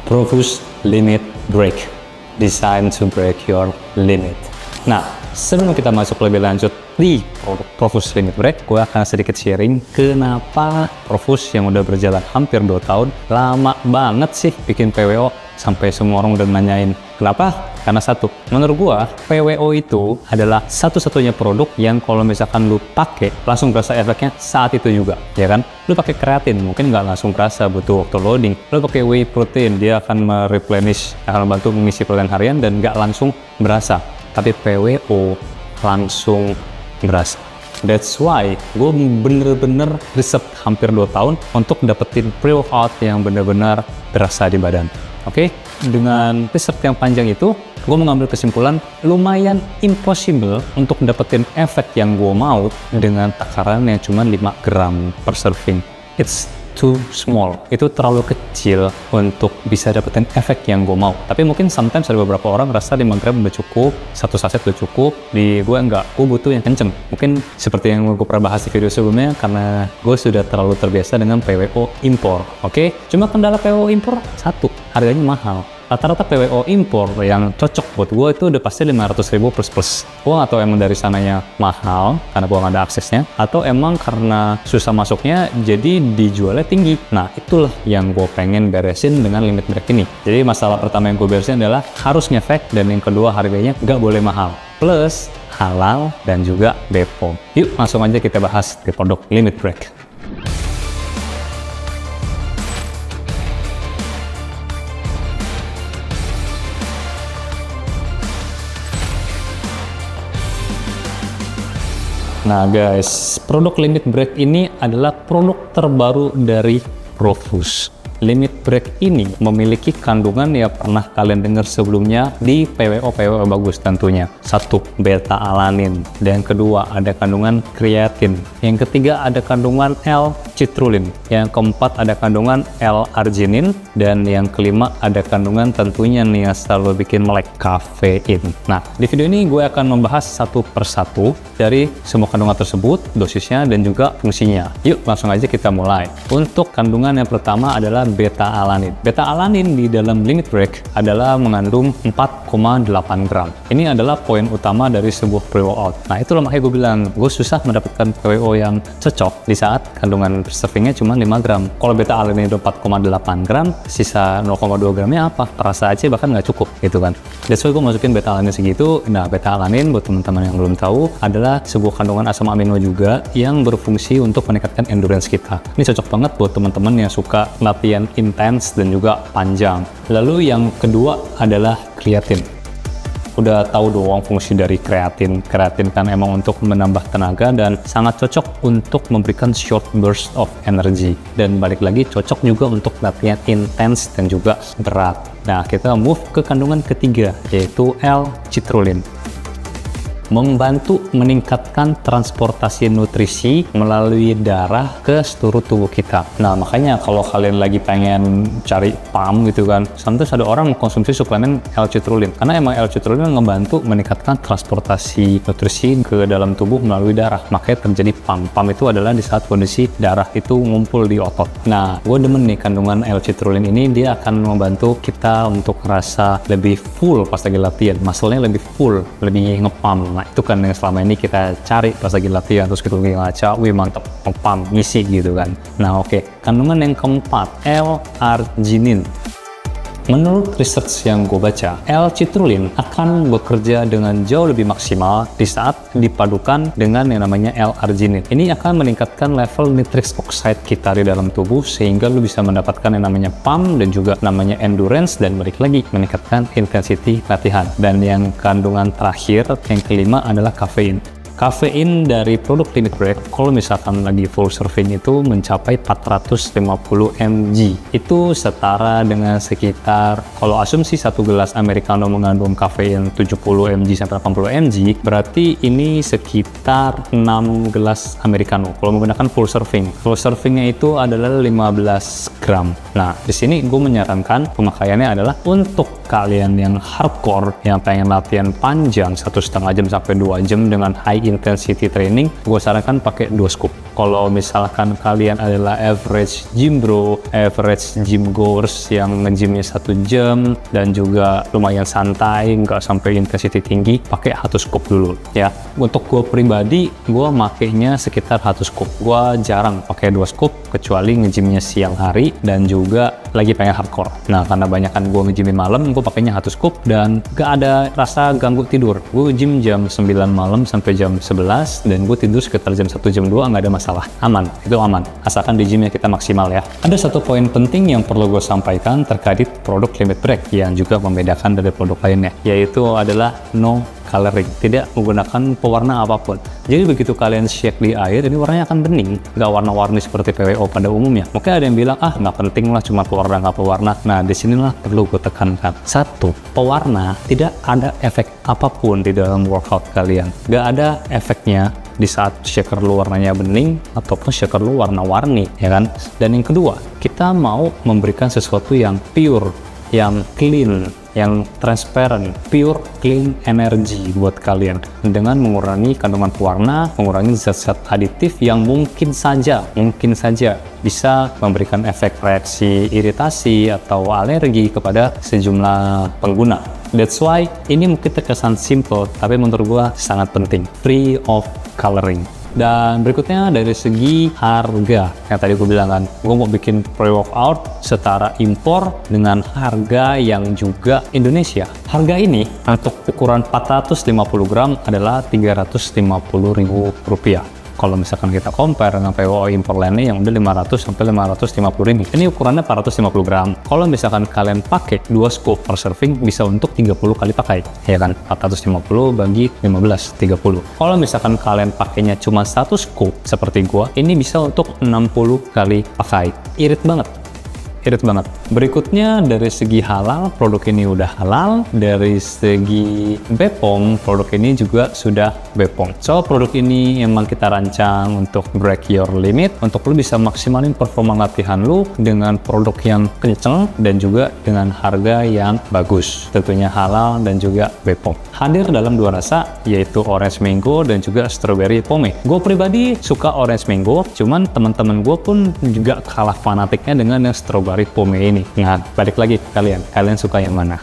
Profus Limit Break, designed to break your limit. Nah, sebelum kita masuk lebih lanjut di produk Profus Limit Break, gue akan sedikit sharing kenapa Profus yang udah berjalan hampir 2 tahun, lama banget sih bikin PWO, sampai semua orang udah nanyain kenapa? Karena satu, menurut gue PWO itu adalah satu-satunya produk yang kalau misalkan lu pakai langsung berasa efeknya saat itu juga, ya kan? Lu pakai kreatin mungkin nggak langsung berasa, butuh waktu loading. Lu pakai whey protein, dia akan mereplenish, akan membantu mengisi protein harian dan nggak langsung berasa. Tapi PWO langsung berasa. That's why gue bener-bener riset hampir 2 tahun untuk dapetin pre-workout yang bener-bener berasa di badan. Oke, dengan riset yang panjang itu, gue mengambil kesimpulan lumayan impossible untuk dapetin efek yang gue mau dengan takaran yang cuma 5 gram per serving. It's too small, itu terlalu kecil untuk bisa dapetin efek yang gue mau. Tapi mungkin sometimes ada beberapa orang rasa 5 gram udah cukup, 1 saset udah cukup. Di gue enggak, gue butuh yang kenceng. Mungkin seperti yang gue pernah bahas di video sebelumnya, karena gue sudah terlalu terbiasa dengan PWO impor. Oke, cuma kendala PWO impor satu, harganya mahal. Rata-rata PWO impor yang cocok buat gue itu udah pasti 500.000 plus. Gue nggak tahu emang dari sananya mahal karena gue nggak ada aksesnya, atau emang karena susah masuknya jadi dijualnya tinggi. Nah, itulah yang gue pengen beresin dengan limit break ini. Jadi masalah pertama yang gue beresin adalah harus ngefek, dan yang kedua harganya nggak boleh mahal. Plus halal dan juga BPOM. Yuk langsung aja kita bahas di produk limit break. Nah guys, produk Limit Break ini adalah produk terbaru dari Profus. Limit Break ini memiliki kandungan yang pernah kalian dengar sebelumnya di PWO bagus tentunya. Satu, beta-alanin. Dan yang kedua, ada kandungan kreatin. Yang ketiga, ada kandungan L-citrulline. Yang keempat, ada kandungan L-arginin. Dan yang kelima, ada kandungan tentunya nih yang selalu bikin melek, kafein. Nah, di video ini gue akan membahas satu persatu dari semua kandungan tersebut, dosisnya, dan juga fungsinya. Yuk, langsung aja kita mulai. Untuk kandungan yang pertama adalah beta-alanin. Beta-alanin di dalam Limit Break adalah mengandung 4,8 gram. Ini adalah poin utama dari sebuah pre-workout. Nah, itulah makanya gue bilang, gue susah mendapatkan PWO yang cocok di saat kandungan servingnya cuma 5 gram. Kalau beta-alanin itu 4,8 gram, sisa 0,2 gramnya apa? Terasa aja bahkan nggak cukup, gitu kan. That's why gue masukin beta-alanin segitu. Nah, beta-alanin buat teman-teman yang belum tahu adalah sebuah kandungan asam amino juga yang berfungsi untuk meningkatkan endurance kita. Ini cocok banget buat teman-teman yang suka latihan intens dan juga panjang. Lalu yang kedua adalah kreatin. Udah tahu dong fungsi dari kreatin. Kreatin kan emang untuk menambah tenaga dan sangat cocok untuk memberikan short burst of energy. Dan balik lagi cocok juga untuk latihan intens dan juga berat. Nah, kita move ke kandungan ketiga, yaitu L-citrulline. Membantu meningkatkan transportasi nutrisi melalui darah ke seluruh tubuh kita. Nah, makanya kalau kalian lagi pengen cari pump gitu kan, sometimes ada orang mengkonsumsi suplemen L-citrulline karena emang L-citrulline ngebantu meningkatkan transportasi nutrisi ke dalam tubuh melalui darah. Makanya terjadi pump. Pump itu adalah di saat kondisi darah itu ngumpul di otot. Nah, gue demen nih kandungan L-citrulline ini, dia akan membantu kita untuk rasa lebih full pas lagi latihan, muscle-nya lebih full, lebih nge-pump. Nah, itu kan yang selama ini kita cari pas lagi latihan, terus kita lagi ngaca, wih mantep, nge-pump, ngisi gitu kan. Nah oke, kandungan yang keempat, L-arginin. Menurut research yang gue baca, L-citrulline akan bekerja dengan jauh lebih maksimal di saat dipadukan dengan yang namanya L-arginin. Ini akan meningkatkan level nitric oxide kita di dalam tubuh sehingga lu bisa mendapatkan yang namanya pump dan juga namanya endurance, dan balik lagi meningkatkan intensity latihan. Dan yang kandungan terakhir, yang kelima adalah kafein. Kafein dari produk Limit Break, kalau misalkan lagi full serving itu mencapai 450 mg. Itu setara dengan sekitar, kalau asumsi satu gelas Americano mengandung kafein 70 mg sampai 80 mg, berarti ini sekitar 6 gelas Americano. Kalau menggunakan full serving, full servingnya itu adalah 15 gram. Nah, di sini gue menyarankan pemakaiannya adalah untuk kalian yang hardcore, yang pengen latihan panjang 1,5 jam sampai 2 jam dengan high intensity training, gue sarankan pakai 2 scoop. Kalau misalkan kalian adalah average gym bro, average gym goers yang nge-gymnya 1 jam dan juga lumayan santai, nggak sampai intensity tinggi, pakai 1 scoop dulu ya. Untuk gue pribadi, gue makainya sekitar 1 scoop. Gue jarang pakai 2 scoop kecuali nge-gymnya siang hari dan juga lagi pengen hardcore. Nah, karena banyakan gue nge-gym malam, gue pakainya 1 scoop dan gak ada rasa ganggu tidur. Gue gym jam 9 malam sampai jam 11 dan gue tidur sekitar jam 1 jam 2, nggak ada masalah. Aman, itu aman. Asalkan di gymnya kita maksimal ya. Ada satu poin penting yang perlu gue sampaikan terkait produk Limit Break yang juga membedakan dari produk lainnya, yaitu adalah no coloring, tidak menggunakan pewarna apapun. Jadi begitu kalian shake di air, ini warnanya akan bening, nggak warna-warni seperti PWO pada umumnya. Mungkin ada yang bilang, ah nggak penting lah, cuma pewarna nggak pewarna. Nah, disinilah perlu gue tekankan. 1, pewarna tidak ada efek apapun di dalam workout kalian. Nggak ada efeknya di saat shaker lu warnanya bening ataupun shaker lu warna-warni, ya kan? Dan yang kedua, kita mau memberikan sesuatu yang pure, yang clean, yang transparent, pure clean energy buat kalian dengan mengurangi kandungan pewarna, mengurangi zat-zat aditif yang mungkin saja bisa memberikan efek reaksi iritasi atau alergi kepada sejumlah pengguna. That's why ini mungkin terkesan simple, tapi menurut gua sangat penting, free of coloring. Dan berikutnya dari segi harga, yang tadi gue bilang kan, gue mau bikin pre-workout setara impor dengan harga yang juga Indonesia. Harga ini untuk ukuran 450 gram adalah Rp350.000. Kalau misalkan kita compare dengan PWO impor lainnya yang udah 500 sampai 550 ribu. Ini ukurannya 450 gram. Kalau misalkan kalian pakai 2 scoop per serving, bisa untuk 30 kali pakai, ya kan? 450 bagi 15, 30. Kalau misalkan kalian pakainya cuma 1 scoop seperti gua, ini bisa untuk 60 kali pakai. Irit banget. Berikutnya dari segi halal, produk ini udah halal. Dari segi BPOM, produk ini juga sudah BPOM. So, produk ini emang kita rancang untuk break your limit, untuk lu bisa maksimalin performa latihan lu dengan produk yang kenceng dan juga dengan harga yang bagus. Tentunya halal dan juga BPOM. Hadir dalam 2 rasa, yaitu orange mango dan juga strawberry pomade. Gue pribadi suka orange mango, cuman teman-teman gue pun juga kalah fanatiknya dengan yang strawberry pomade ini. Nah, balik lagi ke kalian suka yang mana?